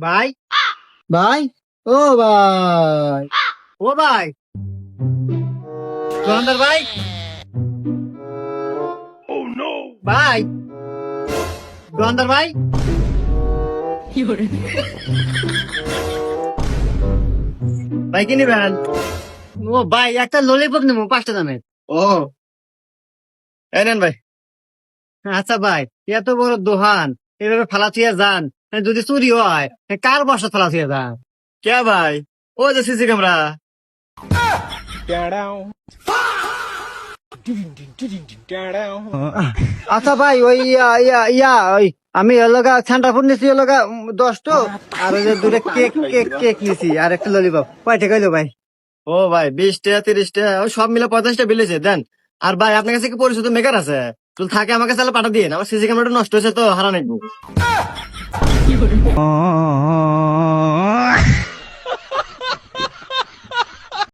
ভাই ভাই ও ভাই ও ভাই দোকানদার ভাই ভাই দোকানদার ভাই ভাই কি নিবেন? ও ভাই একটা ললিপপ নেবো 5টা দামের। ও এই নেন ভাই। আচ্ছা ভাই, এত বড় দোকান এভাবে ফালা থুয়ে যান, যদি চুরি হয় কার বসা ফালা থুয়ে যান? কে ভাই? ও যে সিসি ক্যামেরা। আচ্ছা ভাই, ওই ইয়া ইয়া ইয়া ওই আমি এলাকা সেন্টার ফুড নিছি, এলাকা 10টো, আর ওই যে দুটো কেক কেক কেক নিছি, আর একটা ললিপপ। কয় টাকা হইলো ভাই? ও ভাই 20 টাকা 30 টাকা ওই সব মিলে 50 টাকা বিলেছে দেন। আর ভাই আপনার কাছে কি পরিচিত মেকার আছে? যদি থাকে আমার কাছে তাহলে পাঠা দিয়ে, আমার সিসি ক্যামেরাটা নষ্ট হয়েছে তো হারা নাকবো।